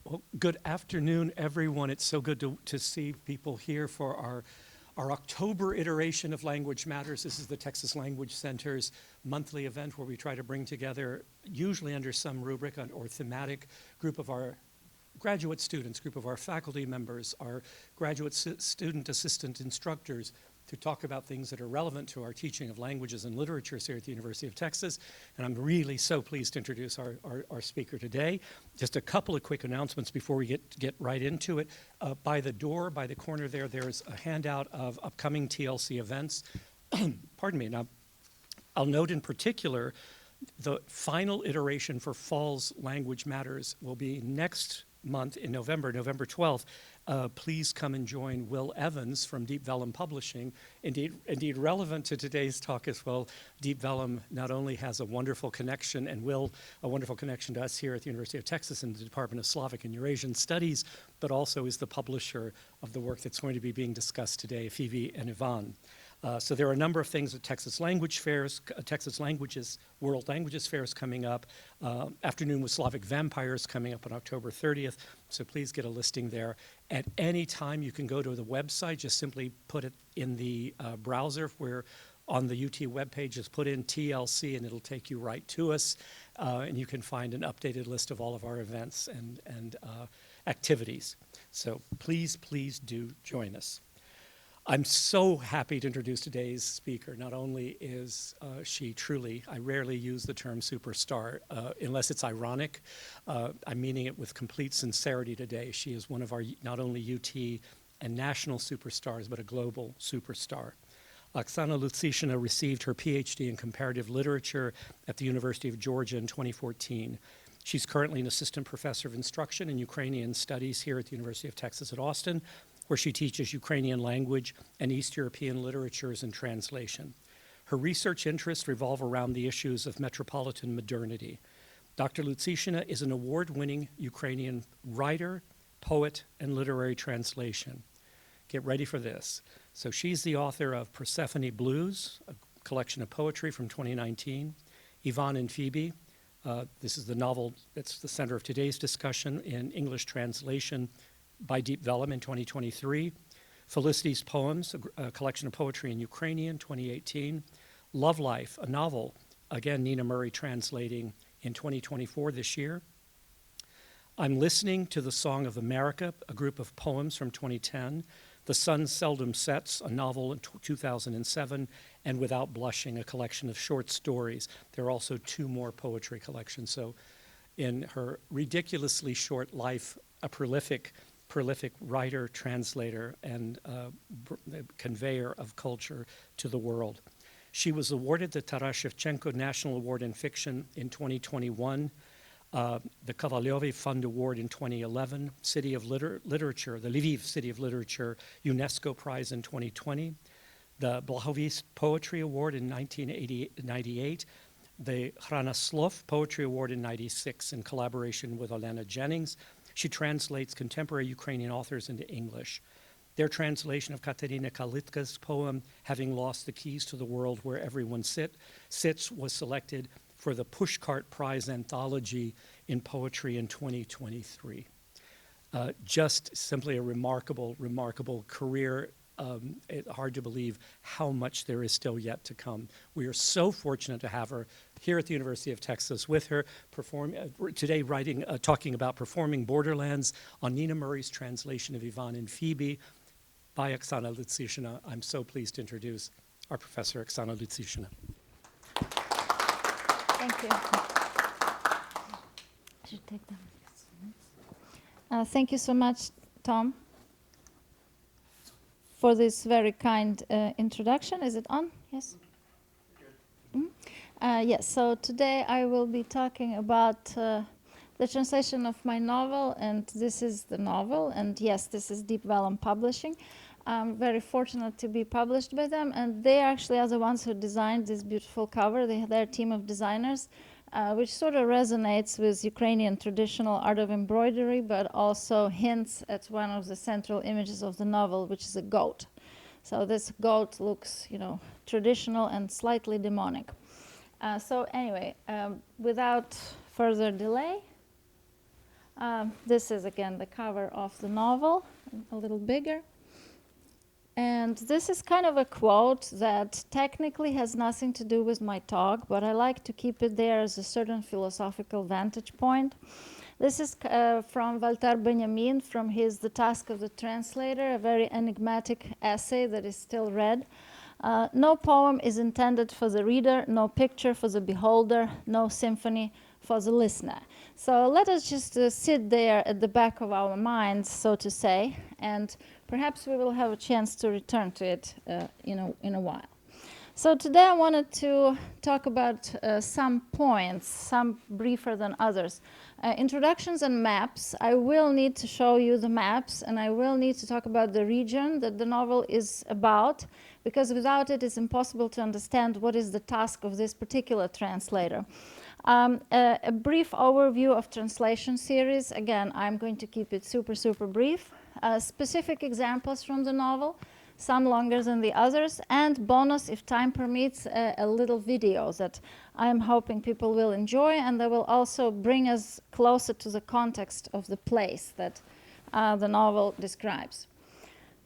Well, good afternoon, everyone. It's so good to see people here for our October iteration of Language Matters. This is the Texas Language Center's monthly event where we try to bring together, usually under some rubric or thematic, group of our graduate students, group of our faculty members, our graduate student assistant instructors, to talk about things that are relevant to our teaching of languages and literatures here at the University of Texas. And I'm really so pleased to introduce our speaker today. Just a couple of quick announcements before we get right into it. By the door, by the corner there's a handout of upcoming TLC events. Pardon me. Now, I'll note in particular, the final iteration for Fall's Language Matters will be next month in November 12th. Please come and join Will Evans from Deep Vellum Publishing. Indeed relevant to today's talk as well. Deep Vellum not only has a wonderful connection, and Will, a wonderful connection to us here at the University of Texas in the Department of Slavic and Eurasian Studies, but also is the publisher of the work that's going to be being discussed today, Phoebe and Ivan. So there are a number of things at Texas Language Fairs, Texas Languages, World Languages Fairs coming up, Afternoon with Slavic Vampires coming up on October 30th, so please get a listing there. At any time you can go to the website, just simply put it in the browser where on the UT webpage, just put in TLC and it'll take you right to us, and you can find an updated list of all of our events and activities. So please do join us. I'm so happy to introduce today's speaker. Not only is she truly, I rarely use the term superstar unless it's ironic. I'm meaning it with complete sincerity today. She is one of our not only UT and national superstars, but a global superstar. Oksana Lutyshyna received her PhD in comparative literature at the University of Georgia in 2014. She's currently an assistant professor of instruction in Ukrainian studies here at the University of Texas at Austin, where she teaches Ukrainian language and East European literatures and translation. Her research interests revolve around the issues of metropolitan modernity. Dr. Lutsyshyna is an award-winning Ukrainian writer, poet, and literary translation. Get ready for this. So she's the author of Persephone Blues, a collection of poetry from 2019, Ivan and Phoebe. This is the novel that's the center of today's discussion in English translation by Deep Vellum in 2023, Felicity's Poems, a collection of poetry in Ukrainian, 2018, Love Life, a novel, again, Nina Murray translating in 2024 this year. I'm Listening to the Song of America, a group of poems from 2010, The Sun Seldom Sets, a novel in 2007, and Without Blushing, a collection of short stories. There are also two more poetry collections. So in her ridiculously short life, a prolific writer, translator, and conveyor of culture to the world. She was awarded the Taras Shevchenko National Award in Fiction in 2021, the Kovalyovy Fund Award in 2011, City of Literature, the Lviv City of Literature UNESCO Prize in 2020, the Blahovist Poetry Award in 1998, the Hrana Slov Poetry Award in 96 in collaboration with Olena Jennings. She translates contemporary Ukrainian authors into English. Their translation of Katerina Kalitka's poem, Having Lost the Keys to the World Where Everyone Sits, was selected for the Pushcart Prize Anthology in Poetry in 2023. Just simply a remarkable career. It's hard to believe how much there is still yet to come. We are so fortunate to have her here at the University of Texas with her today talking about performing Borderlands on Nina Murray's translation of Ivan and Phoebe by Oksana Lutyshyna. I'm so pleased to introduce our professor, Oksana Lutyshyna. Thank you. I should take them. Thank you so much, Tom, for this very kind introduction. Is it on? Yes? Yes, so today I will be talking about the translation of my novel, and this is the novel, and yes, this is Deep Vellum Publishing. I'm very fortunate to be published by them, and they actually are the ones who designed this beautiful cover. They're a team of designers, which sort of resonates with Ukrainian traditional art of embroidery, but also hints at one of the central images of the novel, which is a goat. So this goat looks, traditional and slightly demonic. So anyway, without further delay, This is again the cover of the novel, a little bigger. And this is kind of a quote that technically has nothing to do with my talk, but I like to keep it there as a certain philosophical vantage point. This is from Walter Benjamin, from his The Task of the Translator, a very enigmatic essay that is still read. No poem is intended for the reader, no picture for the beholder, no symphony for the listener. So let us just sit there at the back of our minds, so to say, and perhaps we will have a chance to return to it in a while. So today I wanted to talk about some points, some briefer than others. Introductions and maps. I will need to show you the maps, and I will need to talk about the region that the novel is about, because without it, it's impossible to understand what is the task of this particular translator. A brief overview of translation series. Again, I'm going to keep it super, super brief. Specific examples from the novel, some longer than the others, and bonus, if time permits, a little video that I'm hoping people will enjoy, and that will also bring us closer to the context of the place that the novel describes.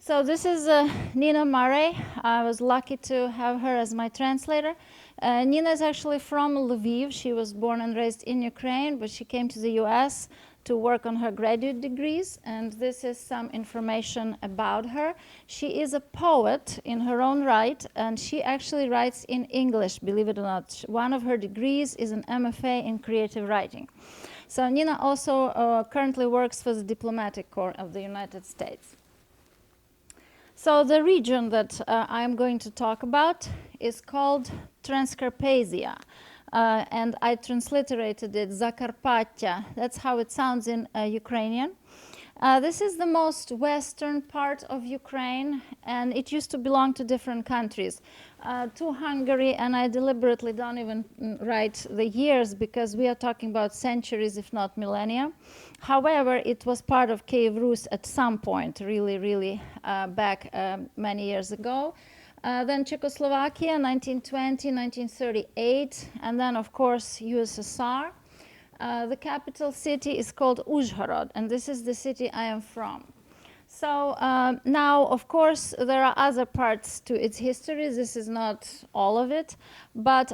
So this is Nina Murray. I was lucky to have her as my translator. Nina is actually from Lviv. She was born and raised in Ukraine, but she came to the US to work on her graduate degrees, and this is some information about her. She is a poet in her own right, and she actually writes in English, believe it or not. One of her degrees is an MFA in creative writing. So Nina also currently works for the Diplomatic Corps of the United States. So the region that I'm going to talk about is called Transcarpathia. And I transliterated it, Zakarpattia. That's how it sounds in Ukrainian. This is the most western part of Ukraine, and it used to belong to different countries. To Hungary, and I deliberately don't even write the years because we are talking about centuries, if not millennia. However, it was part of Kiev Rus at some point, really back many years ago. Then Czechoslovakia, 1920, 1938, and then, of course, USSR. The capital city is called Uzhhorod, and this is the city I am from. So now, of course, there are other parts to its history. This is not all of it. But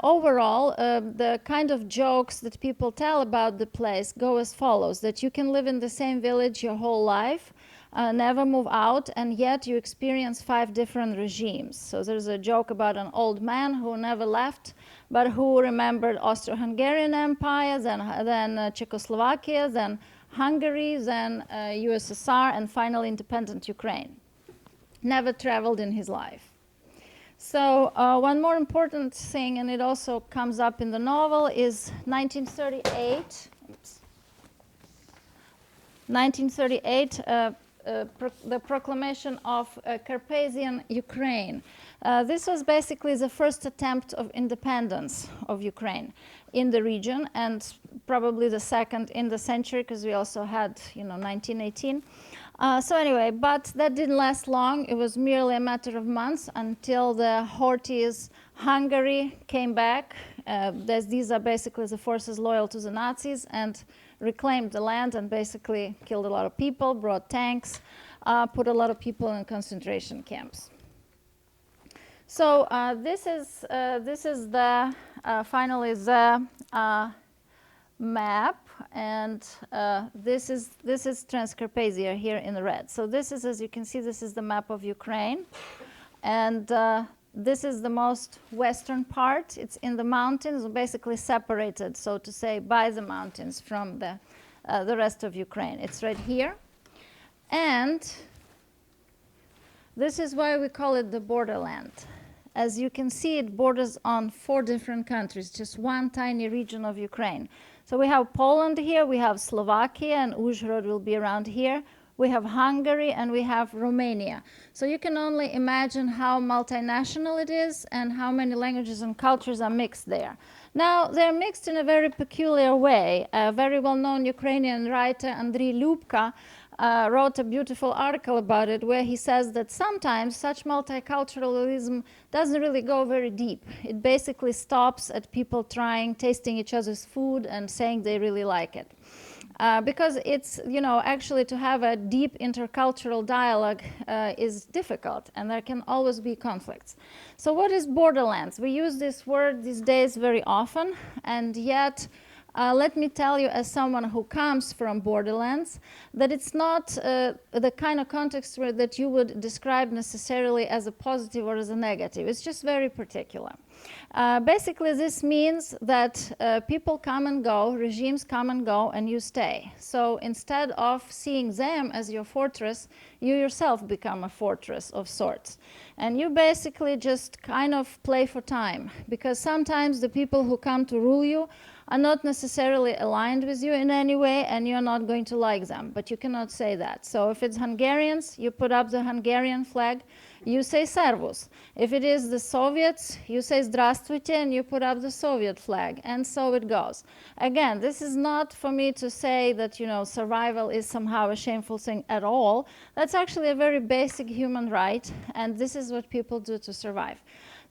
overall, the kind of jokes that people tell about the place go as follows, that you can live in the same village your whole life, never move out, and yet you experience 5 different regimes. So there's a joke about an old man who never left, but who remembered Austro-Hungarian Empire, then Czechoslovakia, then Hungary, then USSR, and finally independent Ukraine. Never traveled in his life. So one more important thing, and it also comes up in the novel, is 1938. Oops. 1938, the proclamation of Carpathian Ukraine. This was basically the first attempt of independence of Ukraine in the region, and probably the second in the century, because we also had, 1918. So anyway, but that didn't last long. It was merely a matter of months until the Horthy's Hungary came back. These are basically the forces loyal to the Nazis, and reclaimed the land and basically killed a lot of people, brought tanks, put a lot of people in concentration camps. So this is the finally the map, and this is Transcarpathia here in the red. So this is, as you can see, this is the map of Ukraine, and this is the most western part. It's in the mountains, basically separated, so to say, by the mountains from the rest of Ukraine. It's right here, and this is why we call it the borderland. As you can see, it borders on 4 different countries, just one tiny region of Ukraine. So we have Poland here, we have Slovakia, and Uzhhorod will be around here. We have Hungary, and we have Romania. So you can only imagine how multinational it is and how many languages and cultures are mixed there. Now, they're mixed in a very peculiar way. A very well-known Ukrainian writer, Andriy Lyubka, wrote a beautiful article about it, where he says that sometimes such multiculturalism doesn't really go very deep. It basically stops at people tasting each other's food and saying they really like it. because it's, you know, actually to have a deep intercultural dialogue is difficult, and there can always be conflicts. So what is Borderlands? We use this word these days very often, and yet let me tell you, as someone who comes from Borderlands, that it's not the kind of context where that you would describe necessarily as a positive or as a negative. It's just very particular. Basically, this means that people come and go, regimes come and go, and you stay. So instead of seeing them as your fortress, you yourself become a fortress of sorts. And you basically just kind of play for time, because sometimes the people who come to rule you are not necessarily aligned with you in any way, and you're not going to like them, but you cannot say that. So if it's Hungarians, you put up the Hungarian flag, you say Servus. If it is the Soviets, you say Здравствуйте, and you put up the Soviet flag, and so it goes. Again, this is not for me to say that, you know, survival is somehow a shameful thing at all. That's actually a very basic human right, and this is what people do to survive.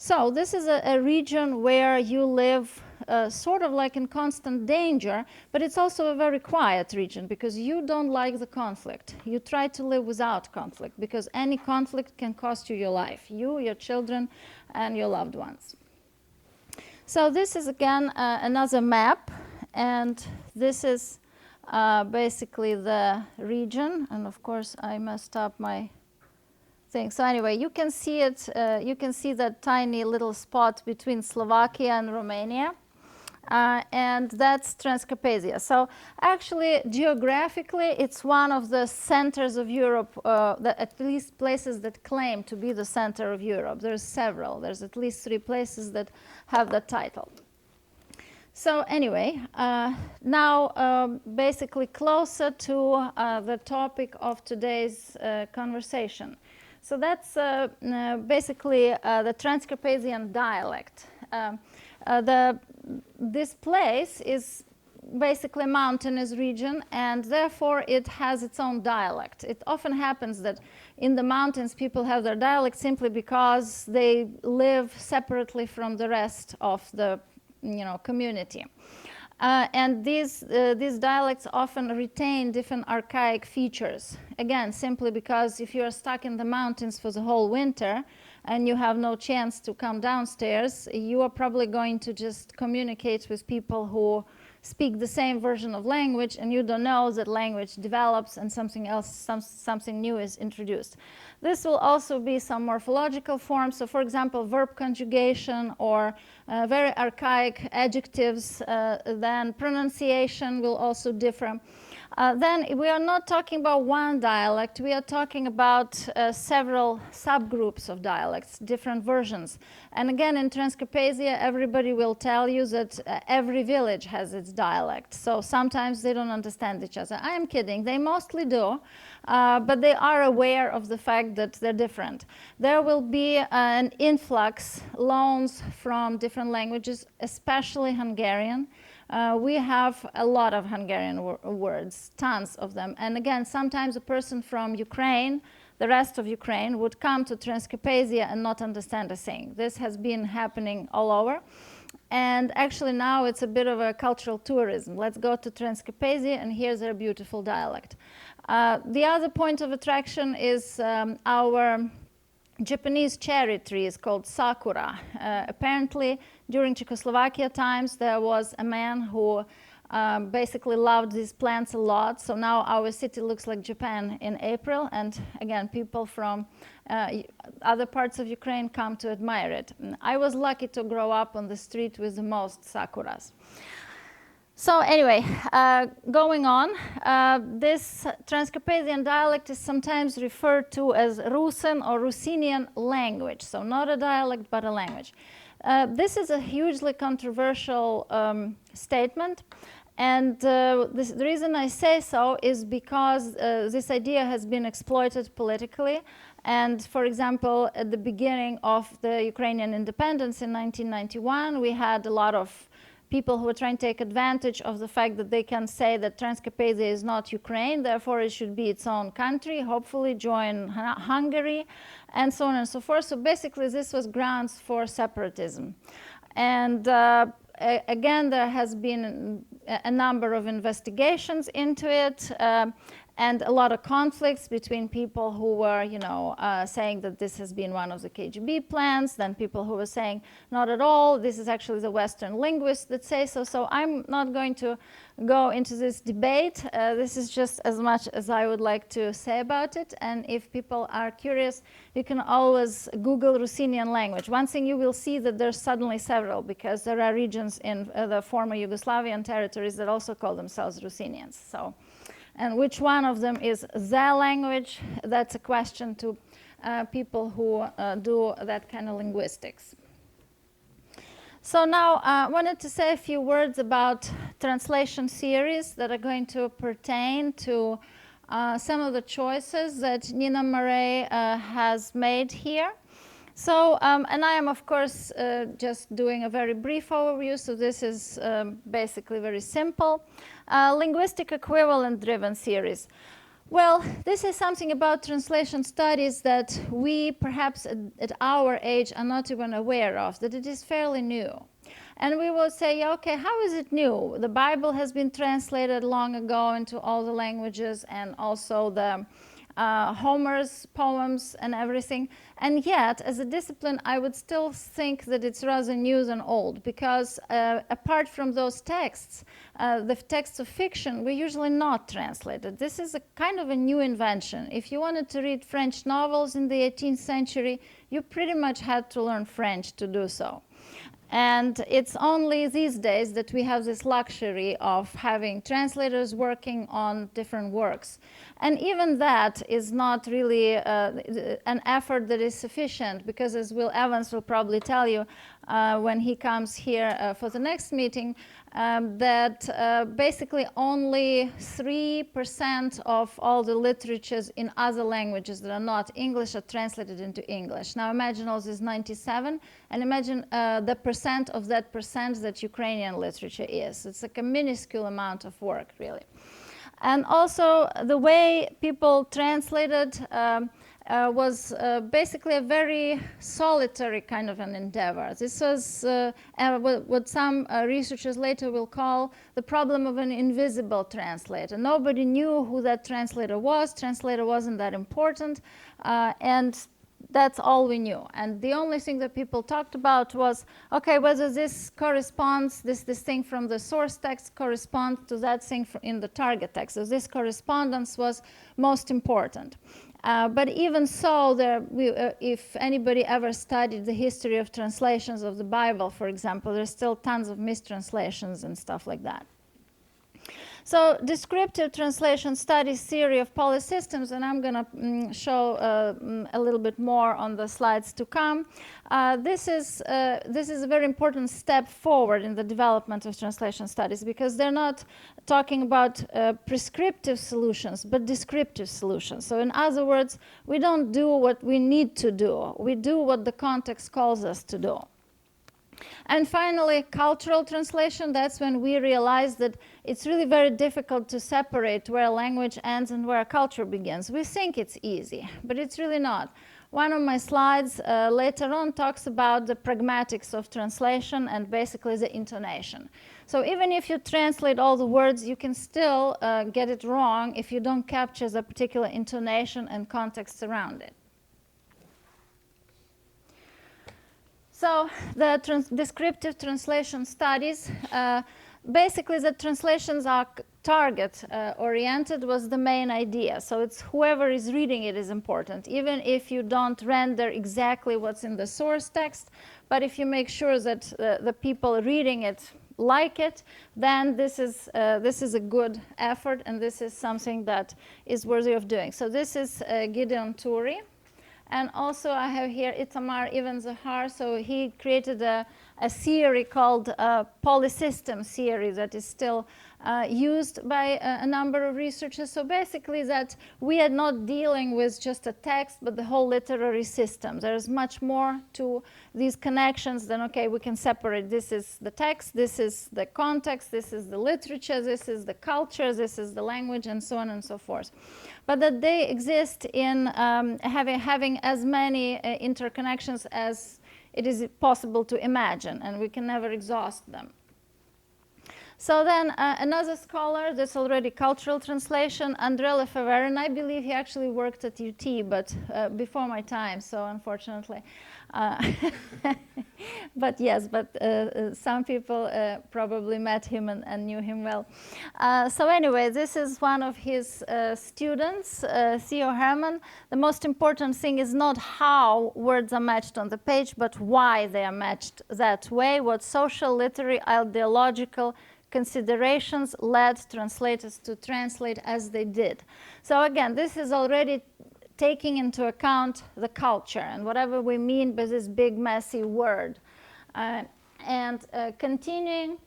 So this is a region where you live sort of like in constant danger, but it's also a very quiet region because you don't like the conflict. You try to live without conflict because any conflict can cost you your life, you, your children, and your loved ones. So this is again another map, and this is basically the region, and of course I messed up my thing. So anyway, you can see it, you can see that tiny little spot between Slovakia and Romania. And that's Transcarpathia. So actually, geographically, it's one of the centers of Europe, at least places that claim to be the center of Europe. There's several. There's at least 3 places that have that title. So anyway, now basically closer to the topic of today's conversation. So that's basically the Transcarpathian dialect. This place is basically a mountainous region, and therefore it has its own dialect. It often happens that in the mountains people have their dialect simply because they live separately from the rest of the community. And these dialects often retain different archaic features. Again, simply because if you are stuck in the mountains for the whole winter and you have no chance to come downstairs, you are probably going to just communicate with people who speak the same version of language, and you don't know that language develops and something else, something new is introduced. This will also be some morphological forms. So for example, verb conjugation or very archaic adjectives, then pronunciation will also differ. Then we are not talking about one dialect, we are talking about several subgroups of dialects, different versions. And again, in Transcarpathia, everybody will tell you that every village has its dialect. So sometimes they don't understand each other. I am kidding, they mostly do, but they are aware of the fact that they're different. There will be an influx, loans from different languages, especially Hungarian. We have a lot of Hungarian words, tons of them. And again, sometimes a person from Ukraine, the rest of Ukraine, would come to Transcarpathia and not understand a thing. This has been happening all over. And actually now it's a bit of a cultural tourism. Let's go to Transcarpathia, and here's their beautiful dialect. The other point of attraction is our Japanese cherry tree is called sakura. Apparently, during Czechoslovakia times, there was a man who basically loved these plants a lot. So now our city looks like Japan in April. And again, people from other parts of Ukraine come to admire it. And I was lucky to grow up on the street with the most sakuras. So anyway, going on, this Transcarpathian dialect is sometimes referred to as Rusin or Rusinian language. So not a dialect, but a language. This is a hugely controversial statement. And the reason I say so is because this idea has been exploited politically. And for example, at the beginning of the Ukrainian independence in 1991, we had a lot of people who were trying to take advantage of the fact that they can say that Transcarpathia is not Ukraine, therefore it should be its own country, hopefully join Hungary, and so on and so forth. So basically this was grounds for separatism. And again, there has been a number of investigations into it, and a lot of conflicts between people who were, saying that this has been one of the KGB plans, then people who were saying not at all, this is actually the Western linguists that say so. So I'm not going to go into this debate. This is just as much as I would like to say about it. And if people are curious, you can always Google Ruthenian language. One thing you will see that there's suddenly several, because there are regions in the former Yugoslavian territories that also call themselves Ruthenians. So. And which one of them is the language? That's a question to people who do that kind of linguistics. So now I wanted to say a few words about translation theories that are going to pertain to some of the choices that Nina Murray has made here. So, and I am, of course, just doing a very brief overview, so this is basically very simple. Linguistic equivalent-driven theories. Well, this is something about translation studies that we, perhaps at our age, are not even aware of, that it is fairly new. And we will say, okay, how is it new? The Bible has been translated long ago into all the languages, and also the Homer's poems and everything. And yet, as a discipline, I would still think that it's rather new than old, because apart from those texts, the texts of fiction were usually not translated. This is a kind of a new invention. If you wanted to read French novels in the 18th century, you pretty much had to learn French to do so. And it's only these days that we have this luxury of having translators working on different works. And even that is not really an effort that is sufficient, because as Will Evans will probably tell you when he comes here for the next meeting, that basically only 3% of all the literatures in other languages that are not English are translated into English. Now imagine all this 97, and imagine the percent of that percent that Ukrainian literature is. It's like a minuscule amount of work, really. And also the way people translated was basically a very solitary kind of an endeavor. This was what some researchers later will call the problem of an invisible translator. Nobody knew who that translator was. Translator wasn't that important, and that's all we knew. And the only thing that people talked about was, okay, whether this corresponds, this thing from the source text corresponds to that thing in the target text. So this correspondence was most important. But even so, if anybody ever studied the history of translations of the Bible, for example, there's still tons of mistranslations and stuff like that. So descriptive translation studies theory of polysystems, and I'm going to show a little bit more on the slides to come. This is a very important step forward in the development of translation studies, because they're not talking about prescriptive solutions, but descriptive solutions. So in other words, we don't do what we need to do. We do what the context calls us to do. And finally, cultural translation, that's when we realize that it's really very difficult to separate where language ends and where culture begins. We think it's easy, but it's really not. One of my slides later on talks about the pragmatics of translation and basically the intonation. So even if you translate all the words, you can still get it wrong if you don't capture the particular intonation and context around it. So the descriptive translation studies, basically the translations are target-oriented was the main idea. So it's whoever is reading it is important, even if you don't render exactly what's in the source text. But if you make sure that the people reading it like it, then this is a good effort, and this is something that is worthy of doing. So this is Gideon Turi. And also I have here Itamar Ibn Zahar. So he created a theory called polysystem theory that is still used by a number of researchers. So basically that we are not dealing with just a text, but the whole literary system. There's much more to these connections than, okay, we can separate, this is the text, this is the context, this is the literature, this is the culture, this is the language, and so on and so forth. But that they exist in having as many interconnections as it is possible to imagine, and we can never exhaust them. So then another scholar, that's already cultural translation, André Lefebvre, and I believe he actually worked at UT, but before my time, so unfortunately. But yes, some people probably met him and knew him well. So anyway, this is one of his students, Theo Hermann. The most important thing is not how words are matched on the page, but why they are matched that way, what social, literary, ideological considerations led translators to translate as they did. So again, this is already taking into account the culture and whatever we mean by this big messy word. Continuing,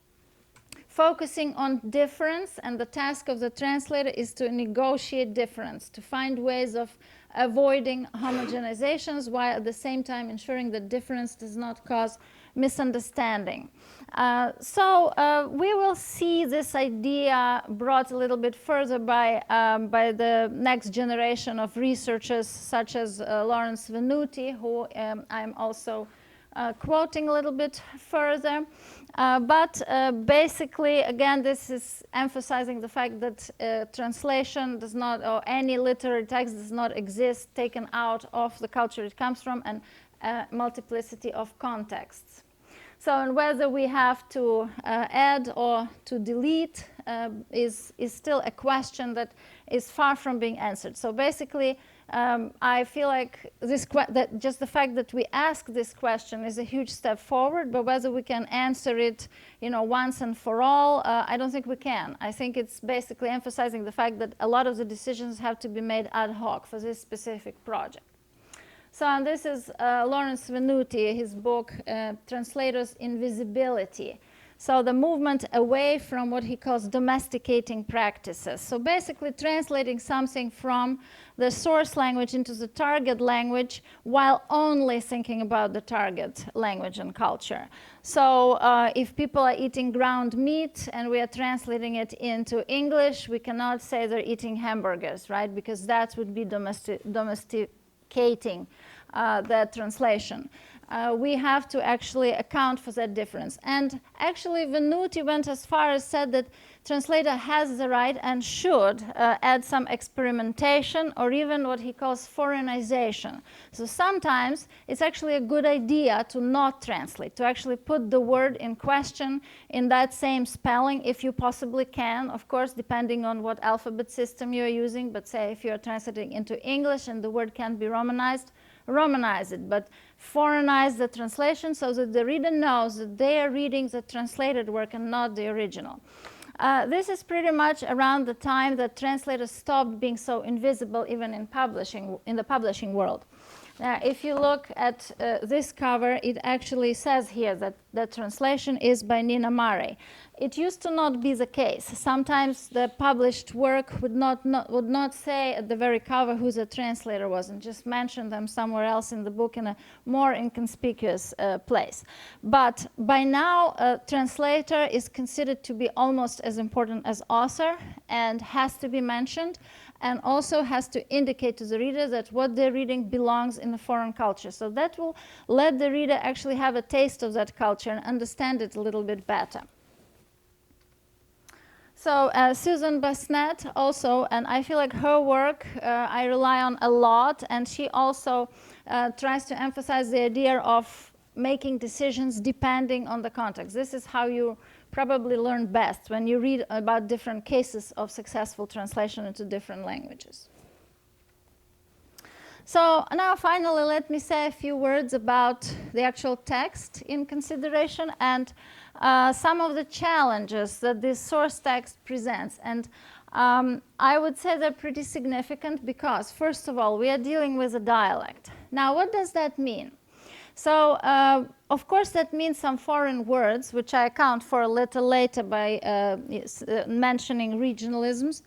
focusing on difference, and the task of the translator is to negotiate difference, to find ways of avoiding homogenizations while at the same time ensuring that difference does not cause misunderstanding. We will see this idea brought a little bit further by the next generation of researchers such as Lawrence Venuti, who I'm also quoting a little bit further. Basically, again, this is emphasizing the fact that translation does not, or any literary text does not exist taken out of the culture it comes from, and multiplicity of contexts. So, and whether we have to add or to delete is still a question that is far from being answered. So basically, I feel like that just the fact that we ask this question is a huge step forward, but whether we can answer it, once and for all, I don't think we can. I think it's basically emphasizing the fact that a lot of the decisions have to be made ad hoc for this specific project. So, and this is Lawrence Venuti, his book, Translators' Invisibility. So the movement away from what he calls domesticating practices. So basically translating something from the source language into the target language while only thinking about the target language and culture. So if people are eating ground meat and we are translating it into English, we cannot say they're eating hamburgers, right? Because that would be domesticating that translation. We have to actually account for that difference. And actually, Venuti went as far as said that translator has the right and should add some experimentation or even what he calls foreignization. So sometimes it's actually a good idea to not translate, to actually put the word in question in that same spelling if you possibly can, of course, depending on what alphabet system you're using. But say if you're translating into English and the word can't be Romanized, Romanize it, but foreignize the translation so that the reader knows that they are reading the translated work and not the original. This is pretty much around the time that translators stopped being so invisible even in the publishing world. Now, if you look at this cover, it actually says here that the translation is by Nina Murray. It used to not be the case. Sometimes the published work would not say at the very cover who the translator was and just mention them somewhere else in the book in a more inconspicuous place. But by now, a translator is considered to be almost as important as author and has to be mentioned, and also has to indicate to the reader that what they're reading belongs in a foreign culture. So that will let the reader actually have a taste of that culture and understand it a little bit better. So Susan Basnet also, and I feel like her work I rely on a lot, and she also tries to emphasize the idea of making decisions depending on the context. This is how you probably learn best, when you read about different cases of successful translation into different languages. So now finally let me say a few words about the actual text in consideration and some of the challenges that this source text presents. And I would say they're pretty significant because, first of all, we are dealing with a dialect. Now, what does that mean? So, of course, that means some foreign words, which I account for a little later by mentioning regionalisms.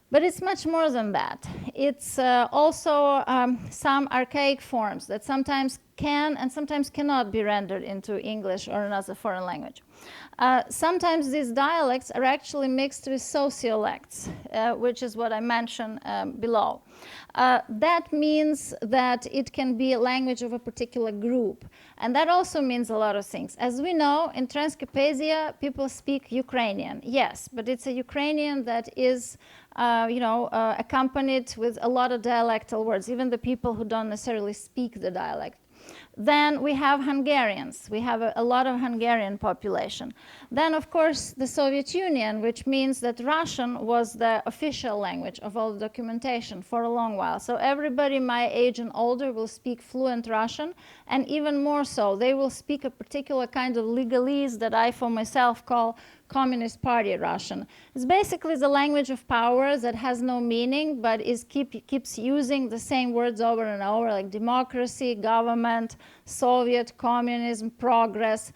But it's much more than that. It's also some archaic forms that sometimes can and sometimes cannot be rendered into English or another foreign language. Sometimes these dialects are actually mixed with sociolects, which is what I mentioned below. That means that it can be a language of a particular group. And that also means a lot of things. As we know, in Transcarpathia, people speak Ukrainian. Yes, but it's a Ukrainian that is accompanied with a lot of dialectal words, even the people who don't necessarily speak the dialect. Then we have Hungarians. We have a lot of Hungarian population. Then, of course, the Soviet Union, which means that Russian was the official language of all the documentation for a long while. So everybody my age and older will speak fluent Russian, and even more so, they will speak a particular kind of legalese that I, for myself, call Communist Party Russian. It's basically the language of power that has no meaning, but keeps using the same words over and over, like democracy, government, Soviet, communism, progress.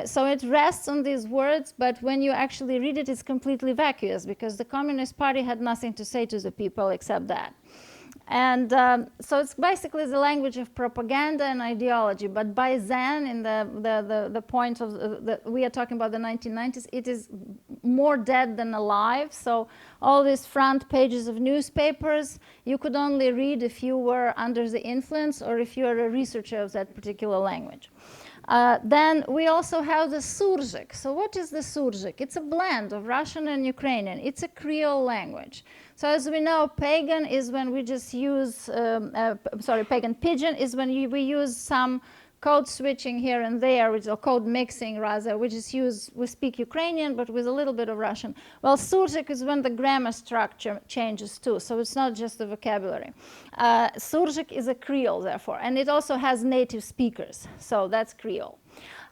So it rests on these words, but when you actually read it, it's completely vacuous, because the Communist Party had nothing to say to the people except that. And so it's basically the language of propaganda and ideology. But by then, in the point of we are talking about the 1990s, it is more dead than alive. So all these front pages of newspapers, you could only read if you were under the influence or if you are a researcher of that particular language. Then we also have the Surjik. So what is the Surjik? It's a blend of Russian and Ukrainian. It's a Creole language. So as we know, pagan is when we just use, pagan pidgin is when we use some code switching here and there, or code mixing rather. We speak Ukrainian, but with a little bit of Russian. Well, Surjik is when the grammar structure changes too, so it's not just the vocabulary. Surjik is a Creole, therefore, and it also has native speakers, so that's Creole.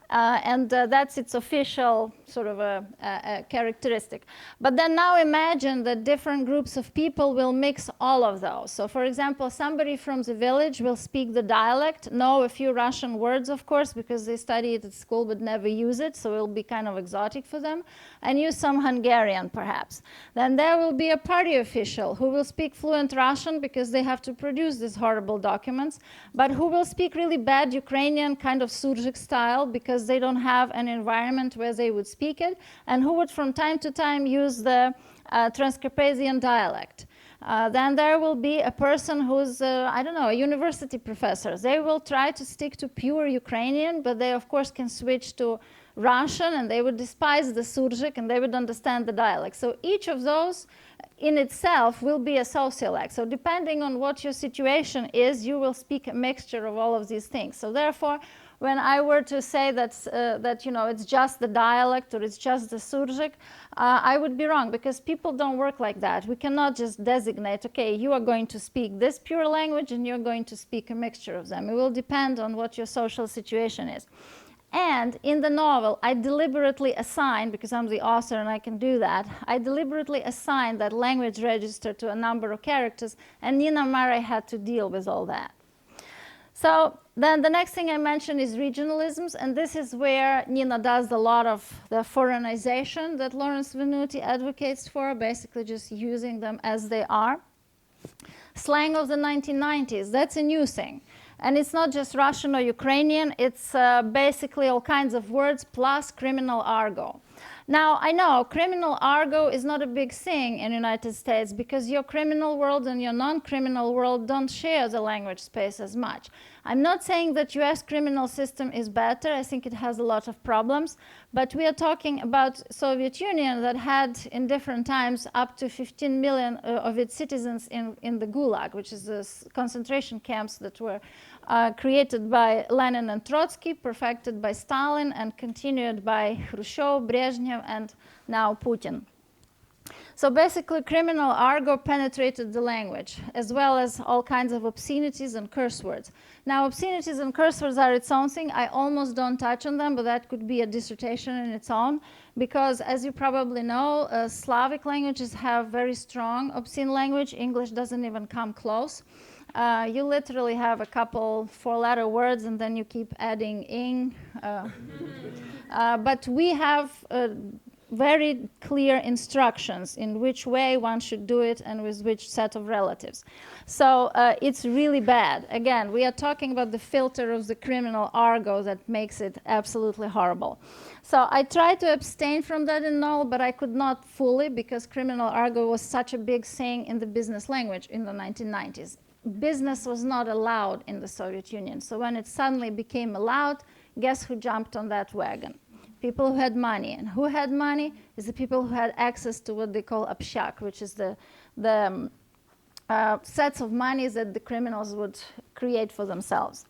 And that's its official sort of a characteristic. But then now imagine that different groups of people will mix all of those. So for example, somebody from the village will speak the dialect, know a few Russian words, of course, because they study it at school but never use it, so it'll be kind of exotic for them, and use some Hungarian perhaps. Then there will be a party official who will speak fluent Russian because they have to produce these horrible documents, but who will speak really bad Ukrainian, kind of Surjik style, because they don't have an environment where they would speak it, and who would from time to time use the Transcarpathian dialect. Then there will be a person who's, I don't know, a university professor. They will try to stick to pure Ukrainian, but they, of course, can switch to Russian, and they would despise the Surjik, and they would understand the dialect. So each of those in itself will be a sociolect. So depending on what your situation is, you will speak a mixture of all of these things. So therefore, when I were to say that it's just the dialect or it's just the Surjik, I would be wrong, because people don't work like that. We cannot just designate, okay, you are going to speak this pure language and you're going to speak a mixture of them. It will depend on what your social situation is. And in the novel, I deliberately assign, because I'm the author and I can do that, I deliberately assigned that language register to a number of characters, and Nina Murray had to deal with all that. So then the next thing I mentioned is regionalisms, and this is where Nina does a lot of the foreignization that Lawrence Venuti advocates for, basically just using them as they are. Slang of the 1990s, that's a new thing. And it's not just Russian or Ukrainian, it's basically all kinds of words plus criminal argot. Now, I know criminal argot is not a big thing in the United States because your criminal world and your non-criminal world don't share the language space as much. I'm not saying that US criminal system is better. I think it has a lot of problems. But we are talking about Soviet Union that had in different times up to 15 million of its citizens in the Gulag, which is the concentration camps that were created by Lenin and Trotsky, perfected by Stalin, and continued by Khrushchev, Brezhnev, and now Putin. So basically, criminal argot penetrated the language, as well as all kinds of obscenities and curse words. Now, obscenities and curse words are its own thing. I almost don't touch on them, but that could be a dissertation in its own, because as you probably know, Slavic languages have very strong obscene language. English doesn't even come close. You literally have a couple four-letter words, and then you keep adding ing. But we have very clear instructions in which way one should do it and with which set of relatives. So it's really bad. Again, we are talking about the filter of the criminal argot that makes it absolutely horrible. So I tried to abstain from that in Null, but I could not fully, because criminal argot was such a big thing in the business language in the 1990s. Business was not allowed in the Soviet Union. So when it suddenly became allowed, guess who jumped on that wagon? People who had money. And who had money is the people who had access to what they call общак, which is the sets of monies that the criminals would create for themselves.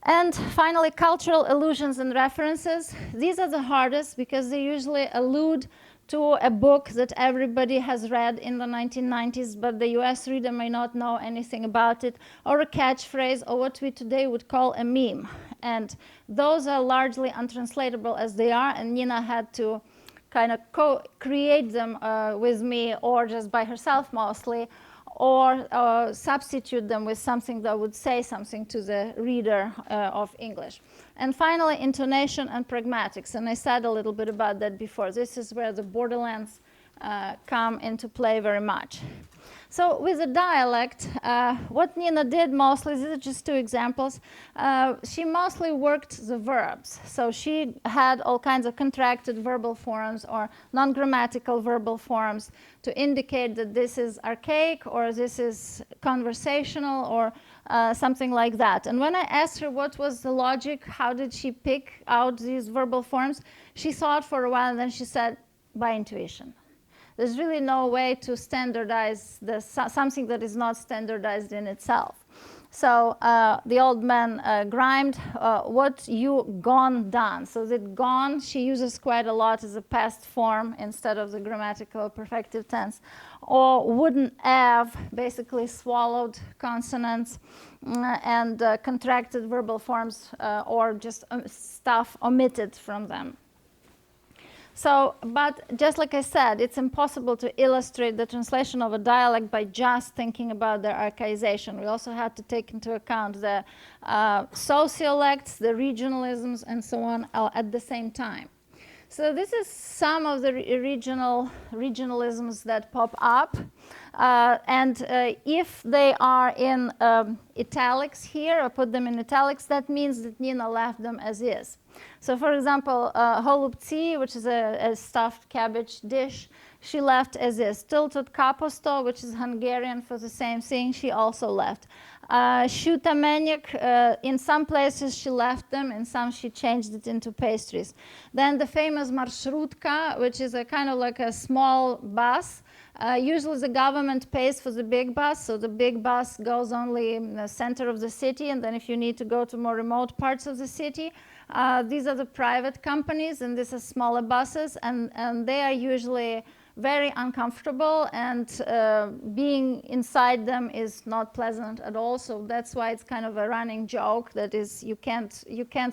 And finally, cultural allusions and references. These are the hardest because they usually allude to a book that everybody has read in the 1990s, but the US reader may not know anything about it, or a catchphrase, or what we today would call a meme. And those are largely untranslatable as they are, and Nina had to kind of co-create them with me, or just by herself mostly, or substitute them with something that would say something to the reader of English. And finally, intonation and pragmatics. And I said a little bit about that before. This is where the Borderlands come into play very much. So with the dialect, what Nina did mostly, these are just two examples, she mostly worked the verbs. So she had all kinds of contracted verbal forms or non-grammatical verbal forms to indicate that this is archaic or this is conversational or something like that. And when I asked her what was the logic, how did she pick out these verbal forms, she thought for a while and then she said, by intuition. There's really no way to standardize something that is not standardized in itself. So the old man grimed, what you gone done. So that gone she uses quite a lot as a past form instead of the grammatical perfective tense. Or wouldn't have, basically swallowed consonants and contracted verbal forms or just stuff omitted from them. So, but just like I said, it's impossible to illustrate the translation of a dialect by just thinking about their archaization. We also had to take into account the sociolects, the regionalisms, and so on at the same time. So this is some of the regionalisms that pop up. If they are in italics here, I put them in italics, that means that Nina left them as is. So for example, holubci, which is a stuffed cabbage dish, she left as is. Tilted kaposto, which is Hungarian for the same thing, she also left. Shuta menyek, in some places she left them, in some she changed it into pastries. Then the famous marshrutka, which is a kind of like a small bus. Usually the government pays for the big bus, so the big bus goes only in the center of the city, and then if you need to go to more remote parts of the city, these are the private companies, and these are smaller buses, and they are usually very uncomfortable, and being inside them is not pleasant at all. So that's why it's kind of a running joke that is you can't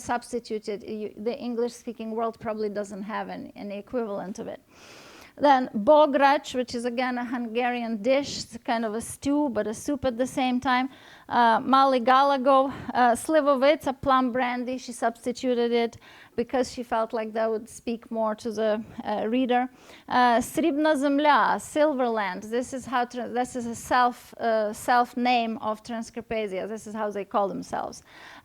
substitute it. The English-speaking world probably doesn't have any equivalent of it. Then bograc, which is again a Hungarian dish, it's kind of a stew but a soup at the same time. Mali galago, slivovica, plum brandy, she substituted it because she felt like that would speak more to the reader. Sribna zemlya, Silverland, this is a self name of Transcarpathia. This is how they call themselves.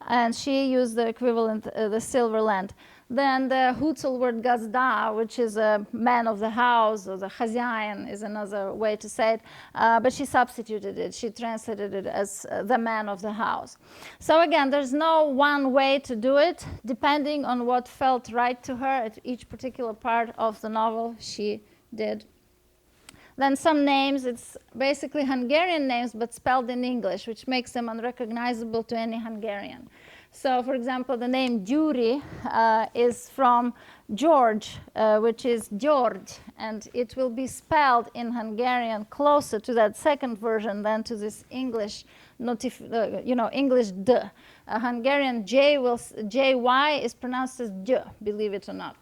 And she used the equivalent, the Silverland. Then the Hutzul word gazda, which is a man of the house, or the chazyain is another way to say it, but she substituted it. She translated it as the man of the house. So again, there's no one way to do it. Depending on what felt right to her at each particular part of the novel, she did. Then some names, it's basically Hungarian names, but spelled in English, which makes them unrecognizable to any Hungarian. So, for example, the name Gyuri is from George, which is George, and it will be spelled in Hungarian closer to that second version than to this English, English D. Hungarian JY is pronounced as J, believe it or not.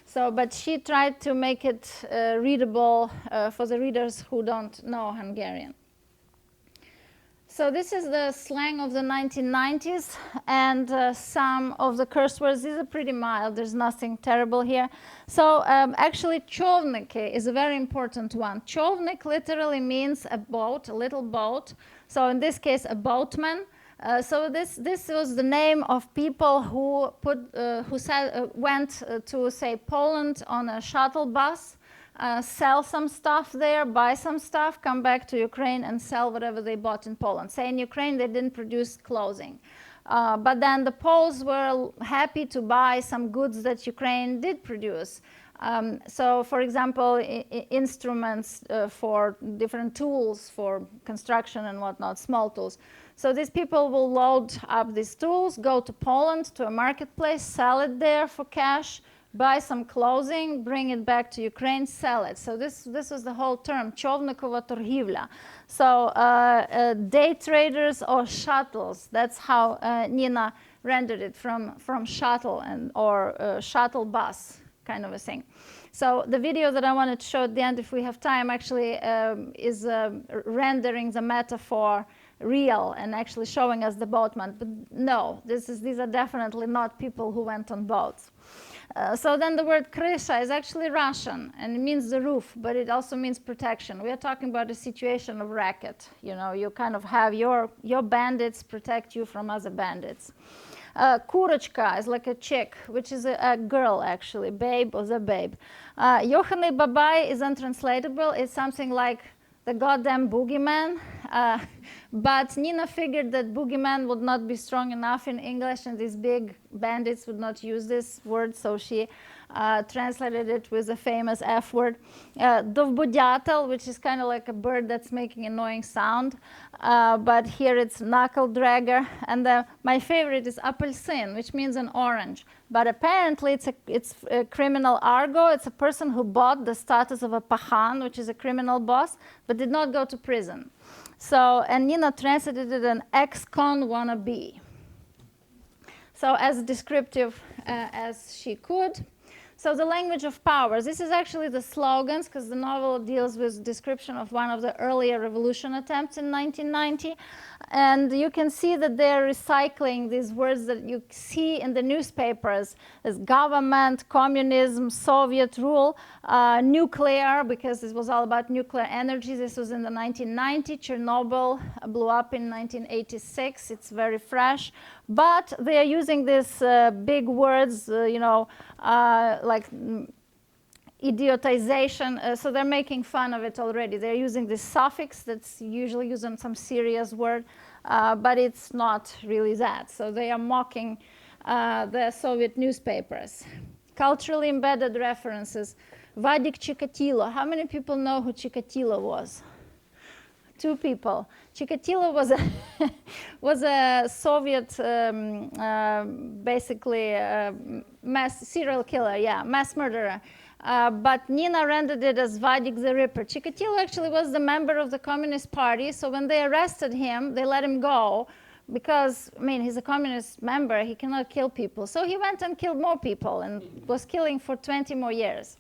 So, but she tried to make it readable for the readers who don't know Hungarian. So this is the slang of the 1990s, and some of the curse words. These are pretty mild. There's nothing terrible here. So actually, човники is a very important one. Човник literally means a boat, a little boat. So in this case, a boatman. So this was the name of people who went to, say, Poland on a shuttle bus, sell some stuff there, buy some stuff, come back to Ukraine and sell whatever they bought in Poland. Say in Ukraine they didn't produce clothing. But then the Poles were happy to buy some goods that Ukraine did produce. So, for example, instruments for different tools for construction and whatnot, small tools. So these people will load up these tools, go to Poland to a marketplace, sell it there for cash, buy some clothing, bring it back to Ukraine, sell it. So this was the whole term, човникова торгівля. So day traders or shuttles, that's how Nina rendered it from shuttle or shuttle bus kind of a thing. So the video that I wanted to show at the end, if we have time, actually is rendering the metaphor real and actually showing us the boatman. But no, these are definitely not people who went on boats. So then the word krysha is actually Russian, and it means the roof, but it also means protection. We are talking about a situation of racket. You know, you kind of have your bandits protect you from other bandits. Kurочка is like a chick, which is a girl, actually, babe or the babe. Yohanny Babai is untranslatable. It's something like the goddamn boogeyman. But Nina figured that boogeyman would not be strong enough in English, and these big bandits would not use this word, so she translated it with the famous F word. Довбодятел, which is kind of like a bird that's making annoying sound, but here it's knuckle dragger. And my favorite is апельсин, which means an orange. But apparently it's a criminal argot. It's a person who bought the status of a pahan, which is a criminal boss, but did not go to prison. So, and Nina translated it an ex-con wannabe. So as descriptive as she could. So the language of powers. This is actually the slogans, because the novel deals with description of one of the earlier revolution attempts in 1990. And you can see that they're recycling these words that you see in the newspapers as government, communism, Soviet rule, nuclear, because this was all about nuclear energy. This was in the 1990s. Chernobyl blew up in 1986. It's very fresh. But they are using these big words, like idiotization, so they're making fun of it already. They're using this suffix that's usually used on some serious word, but it's not really that. So they are mocking the Soviet newspapers. Culturally embedded references. Vadik Chikatilo. How many people know who Chikatilo was? 2 people. Chikatilo was a Soviet, basically mass serial killer, mass murderer. But Nina rendered it as Vadik the Ripper. Chikatilo actually was the member of the Communist Party, so when they arrested him, they let him go because, I mean, he's a communist member, he cannot kill people. So he went and killed more people and was killing for 20 more years.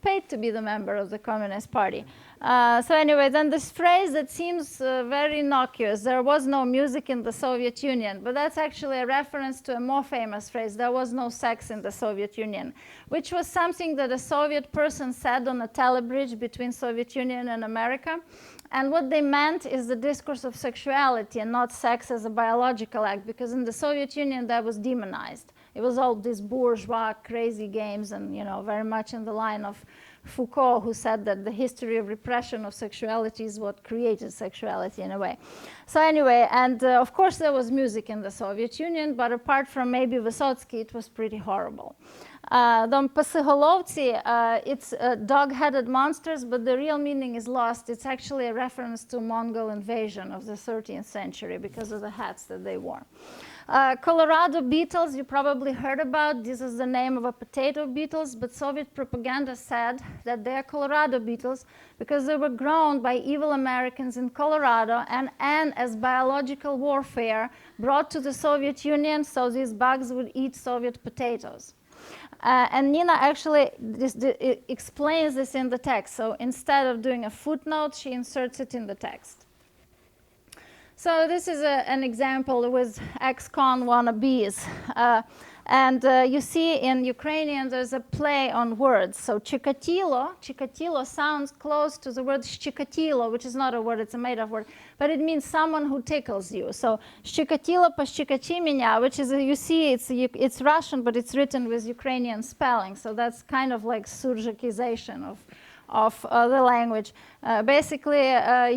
Paid to be the member of the Communist Party. So anyway, then this phrase that seems very innocuous, there was no music in the Soviet Union, but that's actually a reference to a more famous phrase, there was no sex in the Soviet Union, which was something that a Soviet person said on a telebridge between Soviet Union and America. And what they meant is the discourse of sexuality and not sex as a biological act, because in the Soviet Union that was demonized. It was all these bourgeois crazy games, and very much in the line of Foucault, who said that the history of repression of sexuality is what created sexuality in a way. So anyway, and of course there was music in the Soviet Union, but apart from maybe Vysotsky, it was pretty horrible. Dom Pasiholovci, it's dog-headed monsters, but the real meaning is lost. It's actually a reference to Mongol invasion of the 13th century because of the hats that they wore. Colorado beetles, you probably heard about. This is the name of a potato beetles, but Soviet propaganda said that they are Colorado beetles because they were grown by evil Americans in Colorado and as biological warfare brought to the Soviet Union, so these bugs would eat Soviet potatoes. And Nina actually explains this in the text. So instead of doing a footnote, she inserts it in the text. So this is an example with ex-con wannabes. You see in Ukrainian there's a play on words. So Chikatilo sounds close to the word Shchikatilo, which is not a word, it's a made-up word, but it means someone who tickles you. So Shchikatilo pashchikachi меня, which is, you see, it's Russian, but it's written with Ukrainian spelling. So that's kind of like Surzhikization of the language. Basically,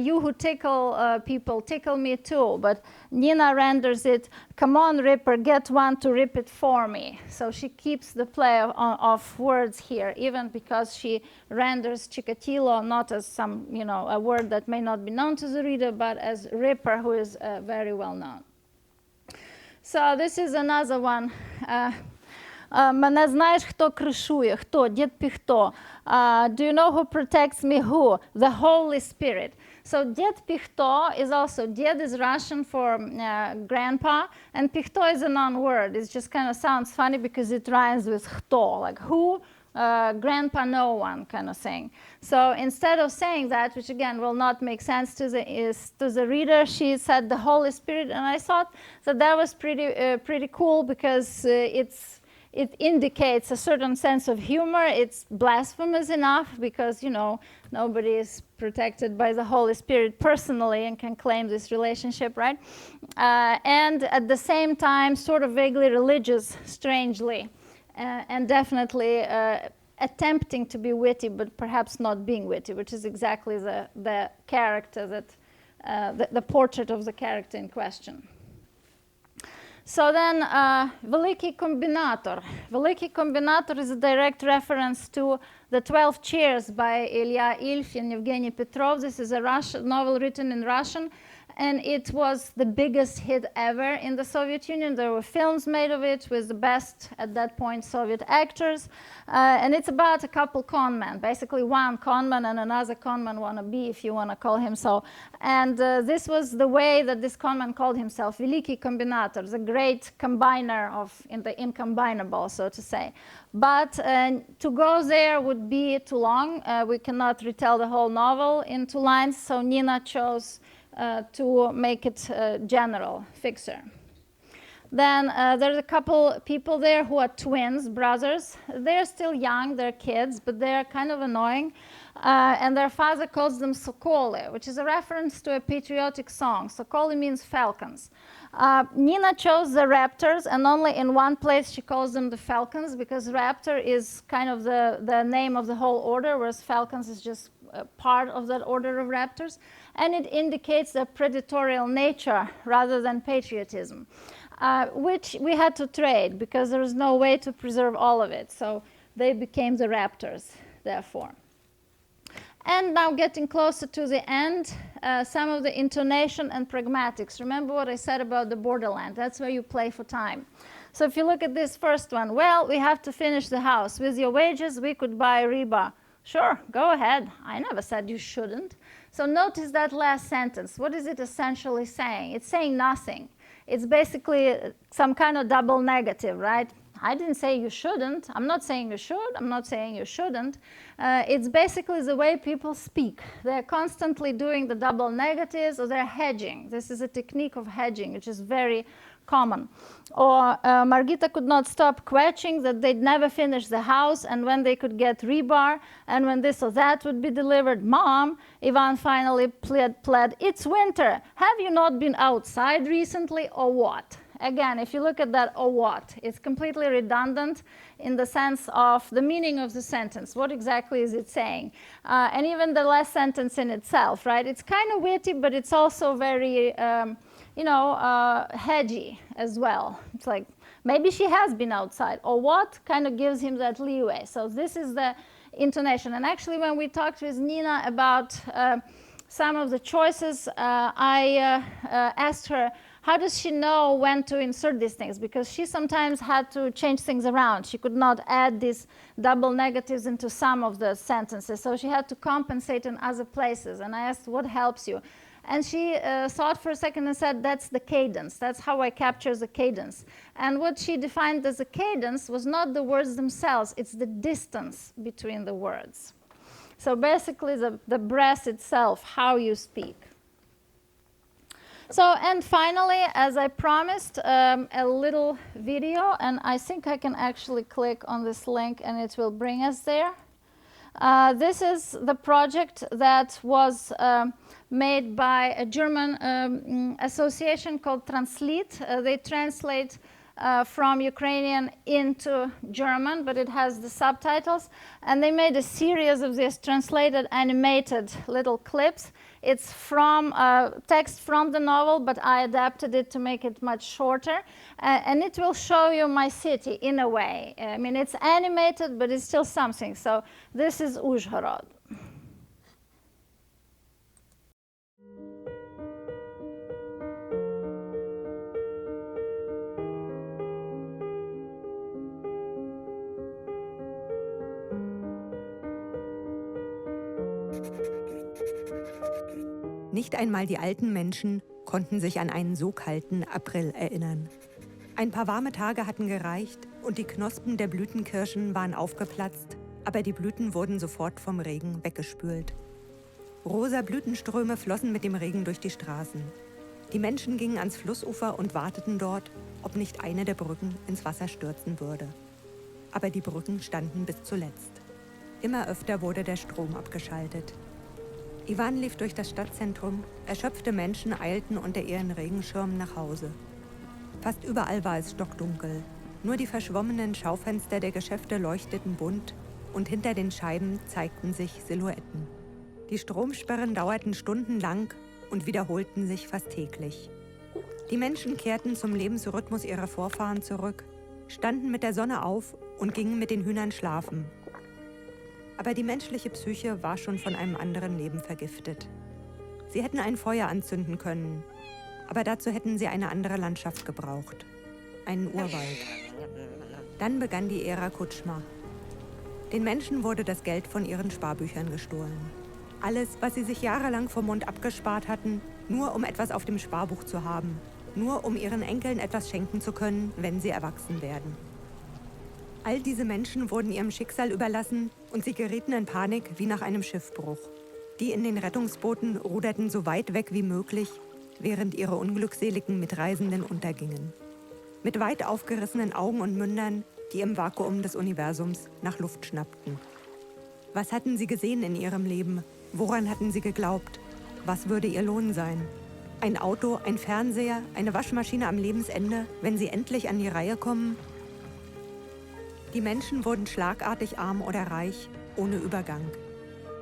you who tickle people, tickle me too. But Nina renders it, come on, Ripper, get one to rip it for me. So she keeps the play of words here, even because she renders Chikatilo not as some, a word that may not be known to the reader, but as Ripper, who is very well known. So this is another one. Мене знаєш, хто кришує? Хто? Дід Піхто. Do you know who protects me? Who? The Holy Spirit. So Ded Pihto is also, Ded is Russian for grandpa, and Pihto is a non-word. It just kind of sounds funny because it rhymes with Khto, like who, grandpa, no one kind of thing. So instead of saying that, which again will not make sense to the reader, she said the Holy Spirit, and I thought that was pretty cool because it indicates a certain sense of humor. It's blasphemous enough because, nobody is protected by the Holy Spirit personally and can claim this relationship, right? And at the same time, sort of vaguely religious, strangely, and definitely attempting to be witty, but perhaps not being witty, which is exactly the character that, the portrait of the character in question. So then, Veliki Kombinator. Veliki Kombinator is a direct reference to The 12 Chairs by Ilya Ilf and Evgeny Petrov. This is a novel written in Russian, and it was the biggest hit ever in the Soviet Union. There were films made of it with the best, at that point, Soviet actors. And it's about a couple conmen, basically one conman and another conman wannabe, if you want to call him so. And this was the way that this conman called himself, Veliki Kombinator, the great combiner in the incombinable, so to say. But to go there would be too long. We cannot retell the whole novel in 2 lines, so Nina chose to make it general, fixer. Then there's a couple people there who are twins, brothers. They're still young, they're kids, but they're kind of annoying. And their father calls them Sokoli, which is a reference to a patriotic song. Sokoli means falcons. Nina chose the raptors, and only in one place she calls them the falcons, because raptor is kind of the name of the whole order, whereas falcons is just part of that order of raptors. And it indicates their predatorial nature rather than patriotism, which we had to trade because there was no way to preserve all of it. So they became the raptors, therefore. And now getting closer to the end, some of the intonation and pragmatics. Remember what I said about the Borderlands. That's where you play for time. So if you look at this first one, well, we have to finish the house. With your wages, we could buy rebar. Sure, go ahead. I never said you shouldn't. So notice that last sentence. What is it essentially saying? It's saying nothing. It's basically some kind of double negative, right? I didn't say you shouldn't. I'm not saying you should. I'm not saying you shouldn't. It's basically the way people speak. They're constantly doing the double negatives, or they're hedging. This is a technique of hedging, which is very common. Or Margita could not stop quetching that they'd never finish the house, and when they could get rebar, and when this or that would be delivered. Mom, Ivan finally pled, it's winter. Have you not been outside recently, or what? Again, if you look at that, or what, it's completely redundant in the sense of the meaning of the sentence. What exactly is it saying? And even the last sentence in itself, right? It's kind of witty, but it's also very, hedgy as well. It's like, maybe she has been outside, or what kind of gives him that leeway. So this is the intonation. And actually, when we talked with Nina about some of the choices, I asked her, how does she know when to insert these things? Because she sometimes had to change things around. She could not add these double negatives into some of the sentences. So she had to compensate in other places. And I asked, what helps you? And she thought for a second and said, that's the cadence. That's how I capture the cadence. And what she defined as a cadence was not the words themselves. It's the distance between the words. So basically the breath itself, how you speak. So, and finally, as I promised, a little video, and I think I can actually click on this link and it will bring us there. This is the project that was made by a German association called Translit. They translate from Ukrainian into German, but it has the subtitles. And they made a series of these translated animated little clips. It's from text from the novel, but I adapted it to make it much shorter. And it will show you my city in a way. I mean, it's animated, but it's still something. So this is Uzhhorod. Nicht einmal die alten Menschen konnten sich an einen so kalten April erinnern. Ein paar warme Tage hatten gereicht und die Knospen der Blütenkirschen waren aufgeplatzt, aber die Blüten wurden sofort vom Regen weggespült. Rosa Blütenströme flossen mit dem Regen durch die Straßen. Die Menschen gingen ans Flussufer und warteten dort, ob nicht eine der Brücken ins Wasser stürzen würde. Aber die Brücken standen bis zuletzt. Immer öfter wurde der Strom abgeschaltet. Ivan lief durch das Stadtzentrum, erschöpfte Menschen eilten unter ihren Regenschirmen nach Hause. Fast überall war es stockdunkel. Nur die verschwommenen Schaufenster der Geschäfte leuchteten bunt und hinter den Scheiben zeigten sich Silhouetten. Die Stromsperren dauerten stundenlang und wiederholten sich fast täglich. Die Menschen kehrten zum Lebensrhythmus ihrer Vorfahren zurück, standen mit der Sonne auf und gingen mit den Hühnern schlafen. Aber die menschliche Psyche war schon von einem anderen Leben vergiftet. Sie hätten ein Feuer anzünden können, aber dazu hätten sie eine andere Landschaft gebraucht. Einen Urwald. Dann begann die Ära Kutschma. Den Menschen wurde das Geld von ihren Sparbüchern gestohlen. Alles, was sie sich jahrelang vom Mund abgespart hatten, nur um etwas auf dem Sparbuch zu haben. Nur um ihren Enkeln etwas schenken zu können, wenn sie erwachsen werden. All diese Menschen wurden ihrem Schicksal überlassen und sie gerieten in Panik wie nach einem Schiffbruch. Die in den Rettungsbooten ruderten so weit weg wie möglich, während ihre unglückseligen Mitreisenden untergingen. Mit weit aufgerissenen Augen und Mündern, die im Vakuum des Universums nach Luft schnappten. Was hatten sie gesehen in ihrem Leben? Woran hatten sie geglaubt? Was würde ihr Lohn sein? Ein Auto, ein Fernseher, eine Waschmaschine am Lebensende, wenn sie endlich an die Reihe kommen? Die Menschen wurden schlagartig arm oder reich, ohne Übergang.